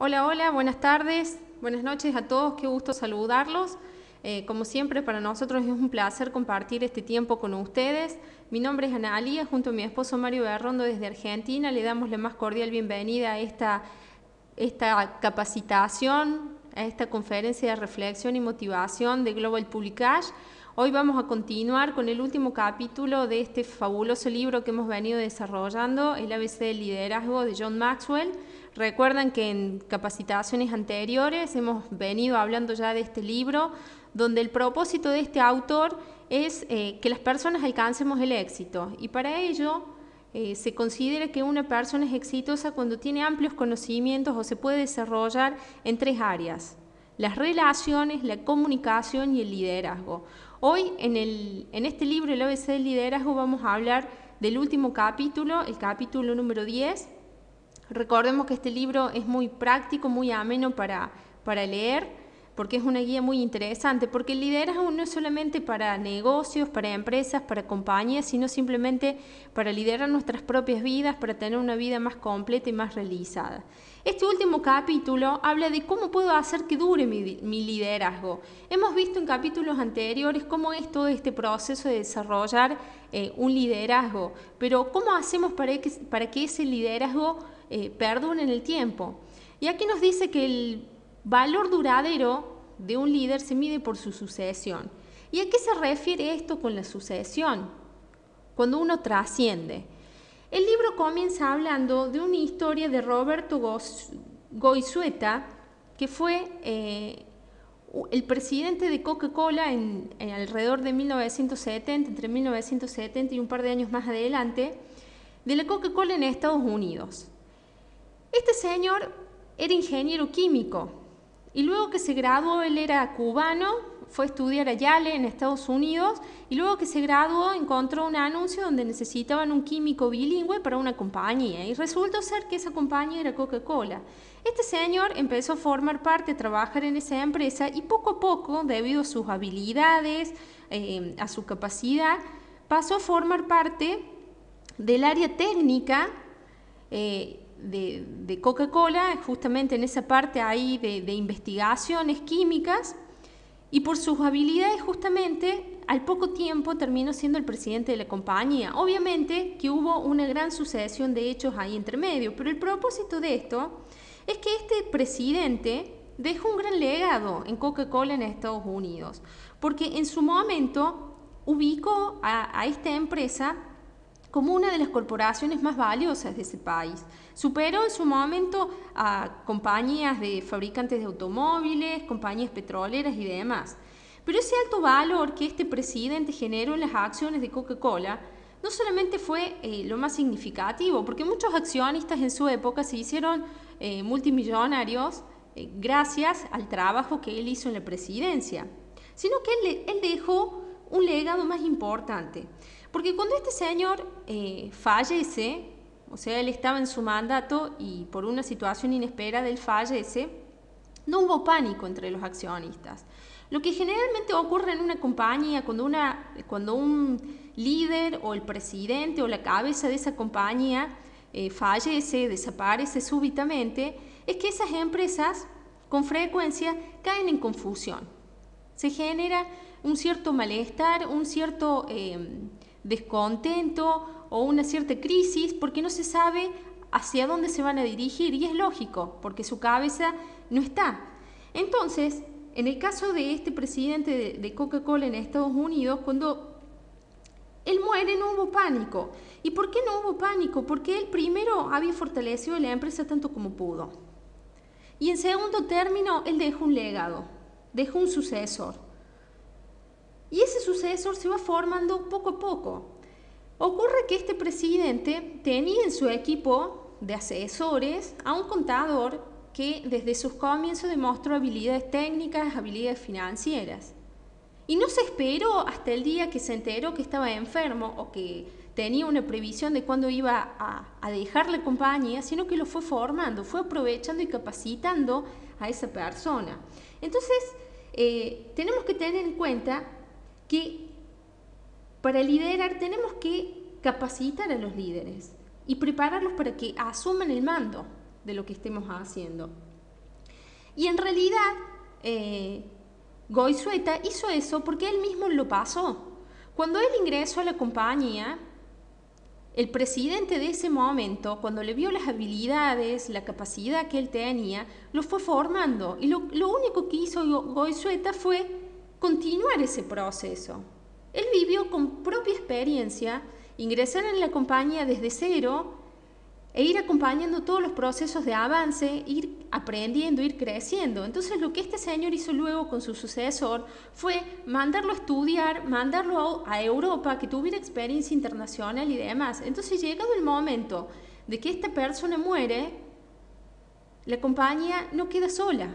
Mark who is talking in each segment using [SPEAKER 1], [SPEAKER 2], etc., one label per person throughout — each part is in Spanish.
[SPEAKER 1] Hola, hola, buenas tardes, buenas noches a todos, qué gusto saludarlos. Como siempre, para nosotros es un placer compartir este tiempo con ustedes. Mi nombre es Analía, junto a mi esposo Mario Berrondo desde Argentina. Le damos la más cordial bienvenida a esta capacitación, a esta conferencia de reflexión y motivación de Global Publicash. Hoy vamos a continuar con el último capítulo de este fabuloso libro que hemos venido desarrollando, el ABC del liderazgo de John Maxwell. Recuerdan que en capacitaciones anteriores hemos venido hablando ya de este libro, donde el propósito de este autor es que las personas alcancemos el éxito, y para ello se considera que una persona es exitosa cuando tiene amplios conocimientos o se puede desarrollar en tres áreas: las relaciones, la comunicación y el liderazgo. Hoy en este libro, el ABC del liderazgo, vamos a hablar del último capítulo, el capítulo número 10. Recordemos que este libro es muy práctico, muy ameno para leer, porque es una guía muy interesante, porque el liderazgo no es solamente para negocios, para empresas, para compañías, sino simplemente para liderar nuestras propias vidas, para tener una vida más completa y más realizada. Este último capítulo habla de cómo puedo hacer que dure mi liderazgo. Hemos visto en capítulos anteriores cómo es todo este proceso de desarrollar un liderazgo, pero ¿cómo hacemos para que ese liderazgo perdure en el tiempo? Y aquí nos dice que el valor duradero de un líder se mide por su sucesión. ¿Y a qué se refiere esto con la sucesión? Cuando uno trasciende. El libro comienza hablando de una historia de Roberto Goizueta, que fue el presidente de Coca-Cola en alrededor de 1970, entre 1970 y un par de años más adelante, de la Coca-Cola en Estados Unidos. Este señor era ingeniero químico y luego que se graduó, él era cubano, fue a estudiar a Yale en Estados Unidos, y luego que se graduó encontró un anuncio donde necesitaban un químico bilingüe para una compañía, y resultó ser que esa compañía era Coca-Cola. Este señor empezó a formar parte, a trabajar en esa empresa, y poco a poco, debido a sus habilidades, a su capacidad, pasó a formar parte del área técnica de Coca-Cola, justamente en esa parte ahí de investigaciones químicas, y por sus habilidades justamente al poco tiempo terminó siendo el presidente de la compañía. Obviamente que hubo una gran sucesión de hechos ahí entre medio, pero el propósito de esto es que este presidente dejó un gran legado en Coca-Cola en Estados Unidos, porque en su momento ubicó a esta empresa como una de las corporaciones más valiosas de ese país. Superó en su momento a compañías de fabricantes de automóviles, compañías petroleras y demás. Pero ese alto valor que este presidente generó en las acciones de Coca-Cola no solamente fue lo más significativo, porque muchos accionistas en su época se hicieron multimillonarios gracias al trabajo que él hizo en la presidencia, sino que él dejó un legado más importante. Porque cuando este señor fallece, o sea, él estaba en su mandato y por una situación inesperada él fallece, no hubo pánico entre los accionistas. Lo que generalmente ocurre en una compañía, cuando un líder o el presidente o la cabeza de esa compañía fallece, desaparece súbitamente, es que esas empresas con frecuencia caen en confusión. Se genera un cierto malestar, un cierto descontento o una cierta crisis, porque no se sabe hacia dónde se van a dirigir, y es lógico, porque su cabeza no está. Entonces, en el caso de este presidente de Coca-Cola en Estados Unidos, cuando él muere no hubo pánico. ¿Y por qué no hubo pánico? Porque él primero había fortalecido la empresa tanto como pudo. Y en segundo término, él dejó un legado, dejó un sucesor. Y ese sucesor se va formando poco a poco. Ocurre que este presidente tenía en su equipo de asesores a un contador que desde sus comienzos demostró habilidades técnicas, habilidades financieras. Y no se esperó hasta el día que se enteró que estaba enfermo o que tenía una previsión de cuándo iba a dejar la compañía, sino que lo fue formando, fue aprovechando y capacitando a esa persona. Entonces, tenemos que tener en cuenta que para liderar tenemos que capacitar a los líderes y prepararlos para que asuman el mando de lo que estemos haciendo. Y en realidad, Goizueta hizo eso porque él mismo lo pasó. Cuando él ingresó a la compañía, el presidente de ese momento, cuando le vio las habilidades, la capacidad que él tenía, lo fue formando. Y lo único que hizo Goizueta fue continuar ese proceso. Él vivió con propia experiencia, ingresar en la compañía desde cero e ir acompañando todos los procesos de avance, ir aprendiendo, ir creciendo. Entonces lo que este señor hizo luego con su sucesor fue mandarlo a estudiar, mandarlo a Europa, que tuviera experiencia internacional y demás. Entonces, llegado el momento de que esta persona muere, la compañía no queda sola.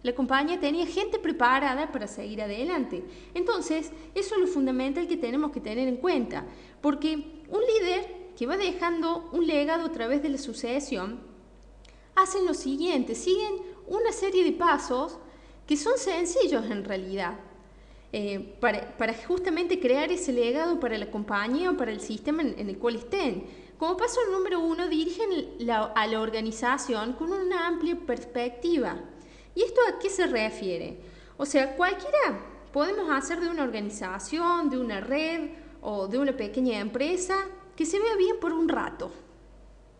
[SPEAKER 1] La compañía tenía gente preparada para seguir adelante. Entonces, eso es lo fundamental que tenemos que tener en cuenta, porque un líder que va dejando un legado a través de la sucesión, hacen lo siguiente, siguen una serie de pasos que son sencillos en realidad, para justamente crear ese legado para la compañía o para el sistema en el cual estén. Como paso número 1, dirigen a la organización con una amplia perspectiva. ¿Y esto a qué se refiere? O sea, cualquiera podemos hacer de una organización, de una red o de una pequeña empresa que se vea bien por un rato.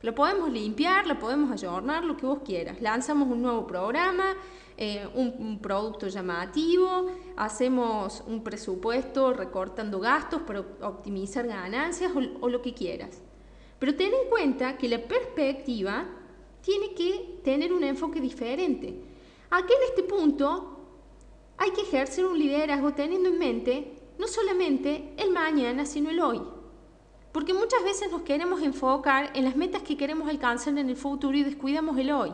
[SPEAKER 1] Lo podemos limpiar, lo podemos ayornar, lo que vos quieras. Lanzamos un nuevo programa, un producto llamativo, hacemos un presupuesto recortando gastos para optimizar ganancias o lo que quieras. Pero ten en cuenta que la perspectiva tiene que tener un enfoque diferente. Aquí en este punto hay que ejercer un liderazgo teniendo en mente no solamente el mañana, sino el hoy. Porque muchas veces nos queremos enfocar en las metas que queremos alcanzar en el futuro y descuidamos el hoy.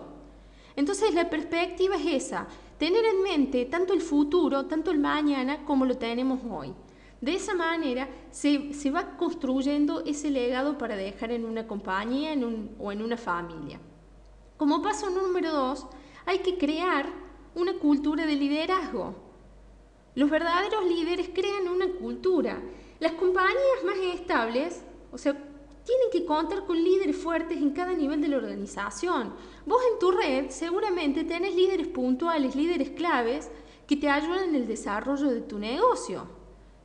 [SPEAKER 1] Entonces la perspectiva es esa, tener en mente tanto el futuro, tanto el mañana como lo tenemos hoy. De esa manera se va construyendo ese legado para dejar en una compañía o en una familia. Como paso número 2, hay que crear una cultura de liderazgo. Los verdaderos líderes crean una cultura. Las compañías más estables, o sea, tienen que contar con líderes fuertes en cada nivel de la organización. Vos en tu red seguramente tenés líderes puntuales, líderes claves que te ayudan en el desarrollo de tu negocio.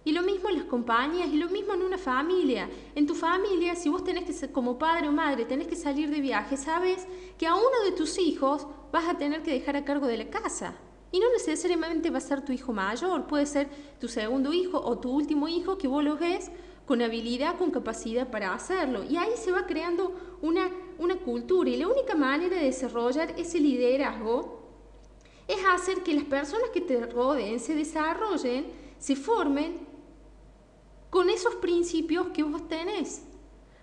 [SPEAKER 1] Y lo mismo en las compañías, y lo mismo en una familia. En tu familia, si vos tenés que ser como padre o madre, tenés que salir de viaje, sabes que a uno de tus hijos vas a tener que dejar a cargo de la casa. Y no necesariamente va a ser tu hijo mayor, puede ser tu segundo hijo o tu último hijo que vos lo ves con habilidad, con capacidad para hacerlo. Y ahí se va creando una cultura. Y la única manera de desarrollar ese liderazgo es hacer que las personas que te rodeen se desarrollen, se formen con esos principios que vos tenés.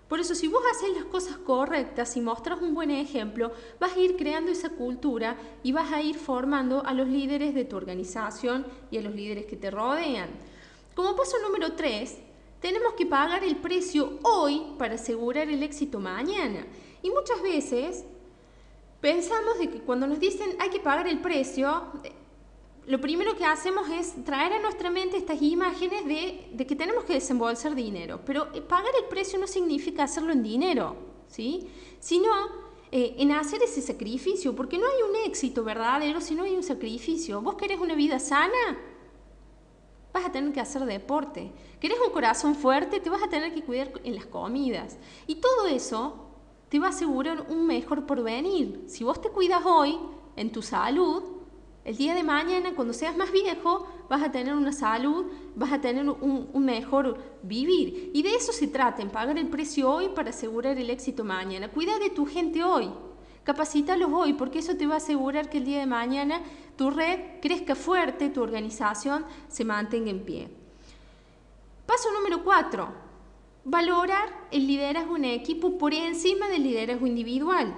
[SPEAKER 1] Por eso, si vos haces las cosas correctas y mostrás un buen ejemplo, vas a ir creando esa cultura y vas a ir formando a los líderes de tu organización y a los líderes que te rodean. Como paso número 3, tenemos que pagar el precio hoy para asegurar el éxito mañana. Y muchas veces pensamos de que cuando nos dicen hay que pagar el precio, lo primero que hacemos es traer a nuestra mente estas imágenes de que tenemos que desembolsar dinero. Pero pagar el precio no significa hacerlo en dinero, ¿sí? Sino en hacer ese sacrificio, porque no hay un éxito verdadero si no hay un sacrificio. ¿Vos querés una vida sana? Vas a tener que hacer deporte. ¿Querés un corazón fuerte? Te vas a tener que cuidar en las comidas. Y todo eso te va a asegurar un mejor porvenir. Si vos te cuidas hoy en tu salud, el día de mañana, cuando seas más viejo, vas a tener una salud, vas a tener un mejor vivir. Y de eso se trata, en pagar el precio hoy para asegurar el éxito mañana. Cuida de tu gente hoy, capacítalos hoy, porque eso te va a asegurar que el día de mañana tu red crezca fuerte, tu organización se mantenga en pie. Paso número 4, valorar el liderazgo en equipo por encima del liderazgo individual.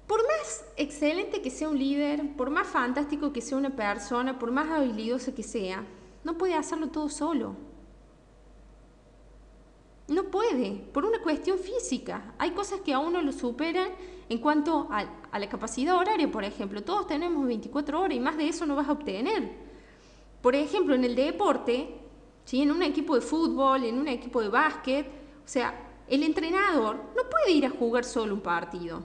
[SPEAKER 1] Por más excelente que sea un líder, por más fantástico que sea una persona, por más habilidosa que sea, no puede hacerlo todo solo. No puede, por una cuestión física. Hay cosas que a uno lo superan en cuanto a la capacidad horaria, por ejemplo. Todos tenemos 24 horas y más de eso no vas a obtener. Por ejemplo, en el deporte, ¿sí? En un equipo de fútbol, en un equipo de básquet, o sea, el entrenador no puede ir a jugar solo un partido.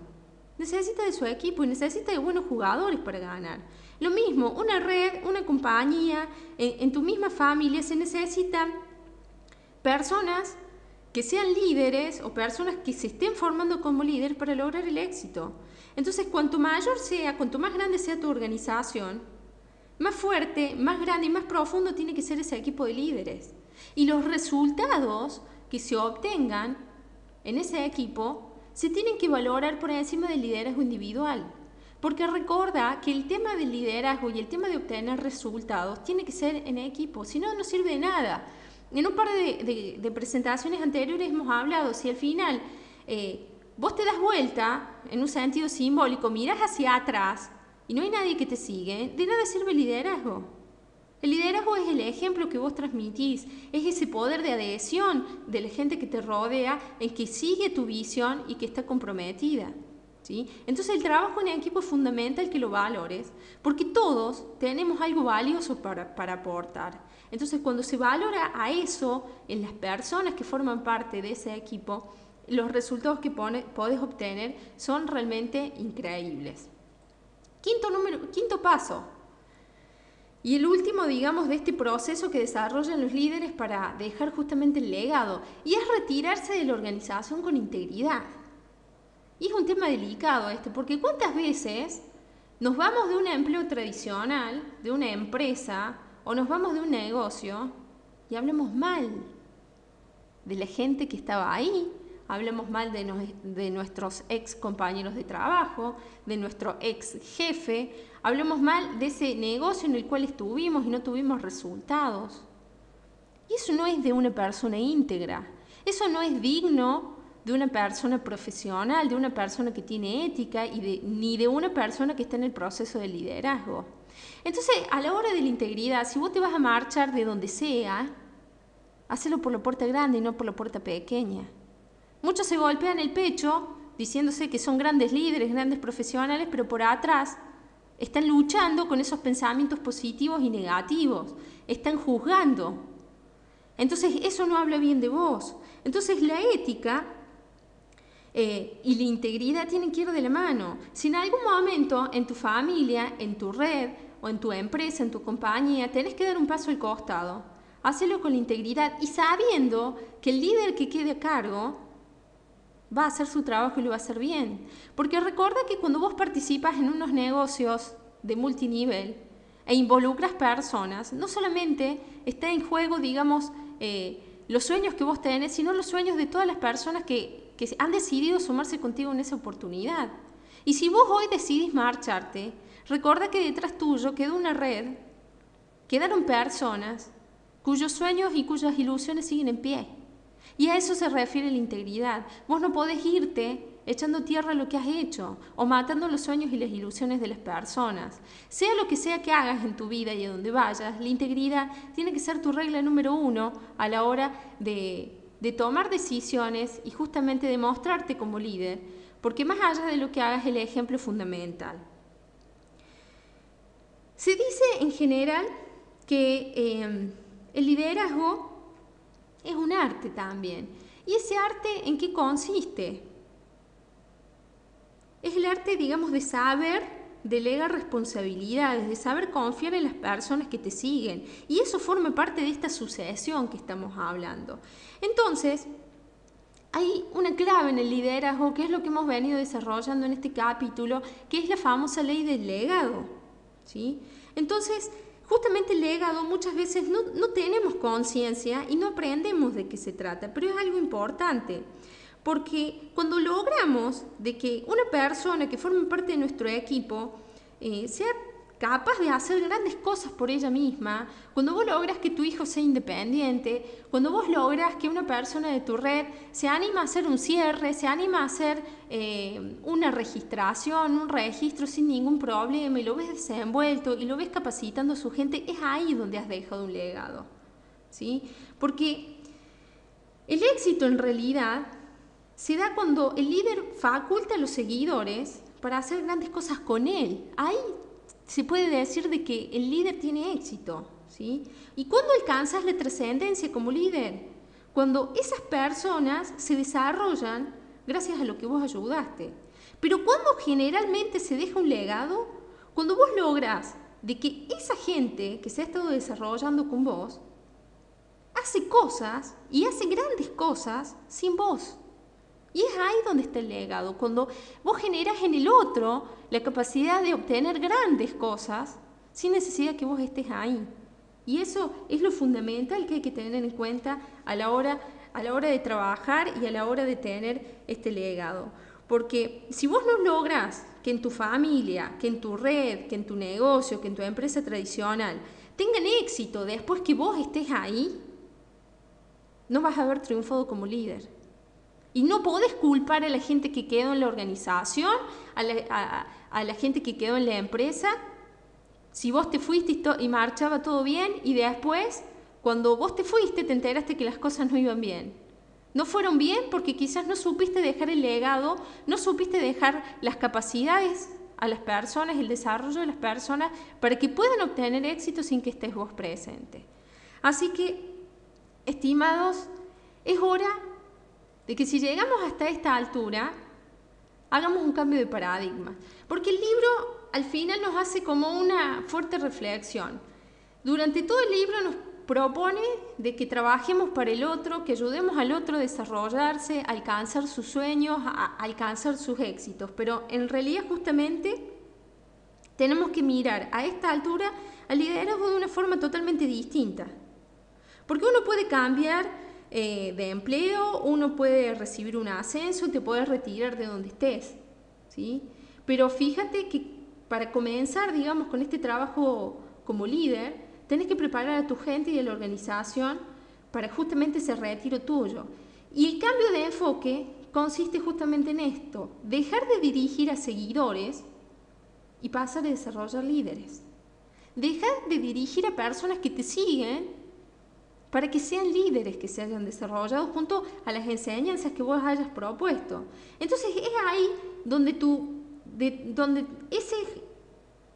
[SPEAKER 1] necesita de su equipo y necesita de buenos jugadores para ganar. Lo mismo, una red, una compañía, en tu misma familia se necesitan personas que sean líderes o personas que se estén formando como líderes para lograr el éxito. Entonces, cuanto más grande sea tu organización, más fuerte, más grande y más profundo tiene que ser ese equipo de líderes. Y los resultados que se obtengan en ese equipo se tienen que valorar por encima del liderazgo individual. Porque recuerda que el tema del liderazgo y el tema de obtener resultados tiene que ser en equipo, si no, no sirve de nada. En un par de presentaciones anteriores hemos hablado, si al final vos te das vuelta en un sentido simbólico, mirás hacia atrás y no hay nadie que te sigue, de nada sirve el liderazgo. El liderazgo es el ejemplo que vos transmitís, es ese poder de adhesión de la gente que te rodea, en que sigue tu visión y que está comprometida, ¿sí? Entonces el trabajo en equipo es fundamental que lo valores, porque todos tenemos algo valioso para aportar. Entonces cuando se valora a eso en las personas que forman parte de ese equipo, los resultados que podés obtener son realmente increíbles. Quinto paso. Y el último, digamos, de este proceso que desarrollan los líderes para dejar justamente el legado, y es retirarse de la organización con integridad. Y es un tema delicado porque ¿cuántas veces nos vamos de un empleo tradicional, de una empresa, o nos vamos de un negocio y hablamos mal de la gente que estaba ahí? Hablamos mal de nuestros ex compañeros de trabajo, de nuestro ex jefe, hablamos mal de ese negocio en el cual estuvimos y no tuvimos resultados. Y eso no es de una persona íntegra, eso no es digno de una persona profesional, de una persona que tiene ética ni de una persona que está en el proceso de liderazgo. Entonces, a la hora de la integridad, si vos te vas a marchar de donde sea, hacelo por la puerta grande y no por la puerta pequeña. Muchos se golpean el pecho diciéndose que son grandes líderes, grandes profesionales, pero por atrás están luchando con esos pensamientos positivos y negativos, están juzgando. Entonces eso no habla bien de vos. Entonces la ética y la integridad tienen que ir de la mano. Si en algún momento en tu familia, en tu red o en tu empresa, en tu compañía, tenés que dar un paso al costado, hacelo con la integridad y sabiendo que el líder que quede a cargo va a hacer su trabajo y lo va a hacer bien. Porque recuerda que cuando vos participas en unos negocios de multinivel e involucras personas, no solamente está en juego, digamos, los sueños que vos tenés, sino los sueños de todas las personas que han decidido sumarse contigo en esa oportunidad. Y si vos hoy decidís marcharte, recuerda que detrás tuyo quedó una red, quedaron personas cuyos sueños y cuyas ilusiones siguen en pie. Y a eso se refiere la integridad. Vos no podés irte echando tierra a lo que has hecho o matando los sueños y las ilusiones de las personas. Sea lo que sea que hagas en tu vida y a donde vayas, la integridad tiene que ser tu regla número 1 a la hora de tomar decisiones y justamente de mostrarte como líder, porque más allá de lo que hagas, el ejemplo es fundamental. Se dice en general que el liderazgo es un arte también. ¿Y ese arte en qué consiste? Es el arte, digamos, de saber delegar responsabilidades, de saber confiar en las personas que te siguen. Y eso forma parte de esta sucesión que estamos hablando. Entonces, hay una clave en el liderazgo, que es lo que hemos venido desarrollando en este capítulo, que es la famosa ley del legado, ¿sí? Entonces, justamente el legado muchas veces no tenemos conciencia y no aprendemos de qué se trata, pero es algo importante, porque cuando logramos de que una persona que forme parte de nuestro equipo sea capaz de hacer grandes cosas por ella misma, cuando vos logras que tu hijo sea independiente, cuando vos logras que una persona de tu red se anima a hacer un cierre, se anima a hacer una registración, un registro sin ningún problema, y lo ves desenvuelto y lo ves capacitando a su gente, es ahí donde has dejado un legado, ¿sí? Porque el éxito en realidad se da cuando el líder faculta a los seguidores para hacer grandes cosas con él. Ahí se puede decir de que el líder tiene éxito, ¿sí? ¿Y cuándo alcanzas la trascendencia como líder? Cuando esas personas se desarrollan gracias a lo que vos ayudaste. Pero cuando generalmente se deja un legado, cuando vos lográs de que esa gente que se ha estado desarrollando con vos hace cosas y hace grandes cosas sin vos. Y es ahí donde está el legado, cuando vos generas en el otro la capacidad de obtener grandes cosas sin necesidad que vos estés ahí. Y eso es lo fundamental que hay que tener en cuenta a la hora de trabajar y a la hora de tener este legado. Porque si vos no lográs que en tu familia, que en tu red, que en tu negocio, que en tu empresa tradicional tengan éxito después que vos estés ahí, no vas a haber triunfado como líder. Y no podés culpar a la gente que quedó en la organización, a la gente que quedó en la empresa, si vos te fuiste y marchaba todo bien y después, cuando vos te fuiste, te enteraste que las cosas no iban bien. No fueron bien porque quizás no supiste dejar el legado, no supiste dejar las capacidades a las personas, el desarrollo de las personas para que puedan obtener éxito sin que estés vos presente. Así que, estimados, es hora de que si llegamos hasta esta altura, hagamos un cambio de paradigma. Porque el libro al final nos hace como una fuerte reflexión. Durante todo el libro nos propone de que trabajemos para el otro, que ayudemos al otro a desarrollarse, a alcanzar sus sueños, a alcanzar sus éxitos. Pero en realidad justamente tenemos que mirar a esta altura al liderazgo de una forma totalmente distinta. Porque uno puede cambiar de empleo, uno puede recibir un ascenso, te puedes retirar de donde estés, ¿sí? Pero fíjate que para comenzar, digamos, con este trabajo como líder, tenés que preparar a tu gente y a la organización para justamente ese retiro tuyo. Y el cambio de enfoque consiste justamente en esto, dejar de dirigir a seguidores y pasar a desarrollar líderes. Dejar de dirigir a personas que te siguen para que sean líderes que se hayan desarrollado junto a las enseñanzas que vos hayas propuesto. Entonces es ahí donde, donde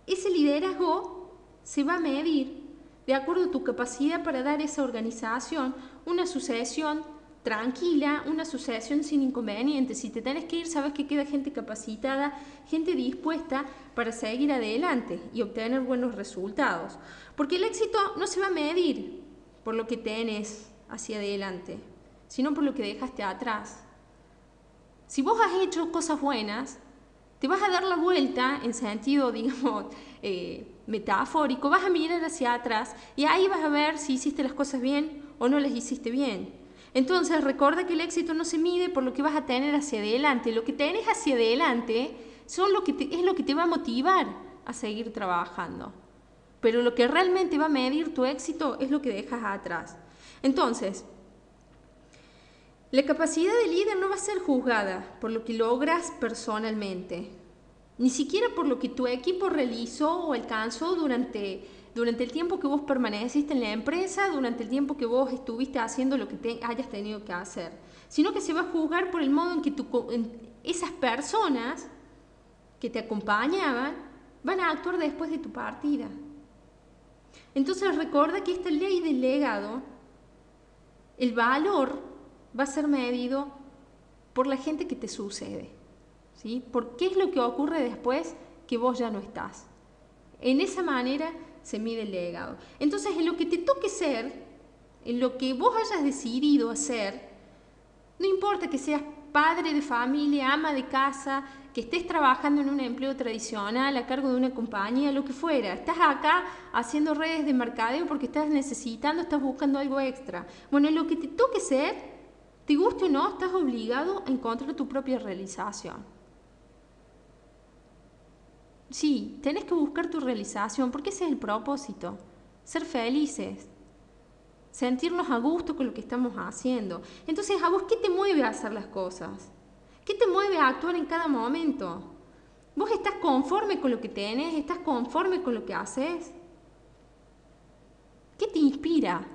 [SPEAKER 1] ese liderazgo se va a medir de acuerdo a tu capacidad para dar a esa organización una sucesión tranquila, una sucesión sin inconvenientes. Si te tenés que ir, sabes que queda gente capacitada, gente dispuesta para seguir adelante y obtener buenos resultados. Porque el éxito no se va a medir por lo que tenés hacia adelante, sino por lo que dejaste atrás. Si vos has hecho cosas buenas, te vas a dar la vuelta en sentido, digamos, metafórico, vas a mirar hacia atrás y ahí vas a ver si hiciste las cosas bien o no las hiciste bien. Entonces recuerda que el éxito no se mide por lo que vas a tener hacia adelante. Lo que tenés hacia adelante es lo que te va a motivar a seguir trabajando. Pero lo que realmente va a medir tu éxito es lo que dejas atrás. Entonces, la capacidad de líder no va a ser juzgada por lo que logras personalmente, ni siquiera por lo que tu equipo realizó o alcanzó durante el tiempo que vos permaneciste en la empresa, durante el tiempo que vos estuviste haciendo lo que hayas tenido que hacer, sino que se va a juzgar por el modo en que esas personas que te acompañaban van a actuar después de tu partida. Entonces recuerda que esta ley del legado, el valor va a ser medido por la gente que te sucede, ¿sí? Por qué es lo que ocurre después que vos ya no estás. En esa manera se mide el legado. Entonces, en lo que te toque ser, en lo que vos hayas decidido hacer, no importa que seas padre de familia, ama de casa, que estés trabajando en un empleo tradicional a cargo de una compañía, lo que fuera. Estás acá haciendo redes de mercadeo porque estás necesitando, estás buscando algo extra. Bueno, en lo que te toque ser, te guste o no, estás obligado a encontrar tu propia realización. Sí, tenés que buscar tu realización porque ese es el propósito. Ser felices. Sentirnos a gusto con lo que estamos haciendo. Entonces, ¿a vos qué te mueve a hacer las cosas? ¿Qué te mueve a actuar en cada momento? ¿Vos estás conforme con lo que tenés? ¿Estás conforme con lo que haces? ¿Qué te inspira?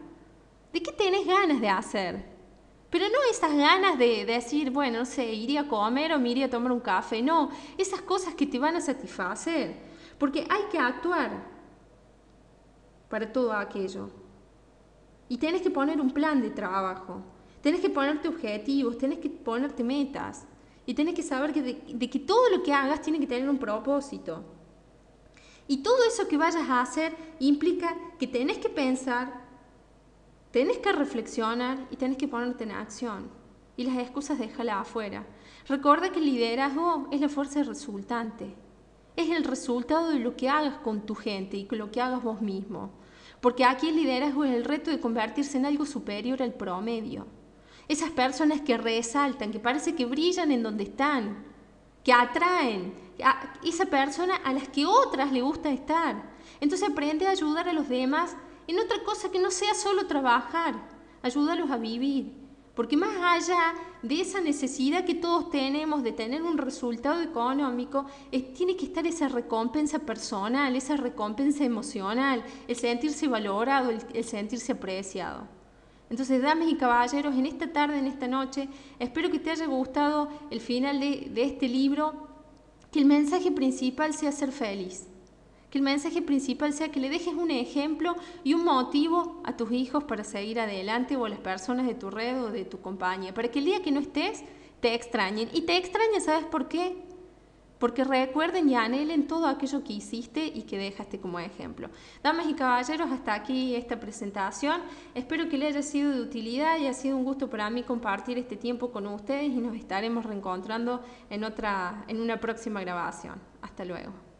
[SPEAKER 1] ¿De qué tenés ganas de hacer? Pero no esas ganas de decir, bueno, no sé, iría a comer o me iría a tomar un café. No, esas cosas que te van a satisfacer. Porque hay que actuar para todo aquello. Y tenés que poner un plan de trabajo. Tenés que ponerte objetivos, tenés que ponerte metas. Y tenés que saber de que todo lo que hagas tiene que tener un propósito. Y todo eso que vayas a hacer implica que tenés que pensar, tenés que reflexionar y tenés que ponerte en acción. Y las excusas déjalas afuera. Recuerda que el liderazgo es la fuerza resultante. Es el resultado de lo que hagas con tu gente y con lo que hagas vos mismo. Porque aquí el liderazgo es el reto de convertirse en algo superior al promedio. Esas personas que resaltan, que parece que brillan en donde están, que atraen a esa persona a las que otras le gusta estar. Entonces aprende a ayudar a los demás en otra cosa que no sea solo trabajar. Ayúdalos a vivir. Porque más allá de esa necesidad que todos tenemos de tener un resultado económico, tiene que estar esa recompensa personal, esa recompensa emocional, el sentirse valorado, el sentirse apreciado. Entonces, damas y caballeros, en esta tarde, en esta noche, espero que te haya gustado el final de este libro, que el mensaje principal sea ser feliz. Que el mensaje principal sea que le dejes un ejemplo y un motivo a tus hijos para seguir adelante o a las personas de tu red o de tu compañía, para que el día que no estés te extrañen. Y te extrañen, ¿sabes por qué? Porque recuerden y anhelen todo aquello que hiciste y que dejaste como ejemplo. Damas y caballeros, hasta aquí esta presentación. Espero que les haya sido de utilidad y ha sido un gusto para mí compartir este tiempo con ustedes y nos estaremos reencontrando en una próxima grabación. Hasta luego.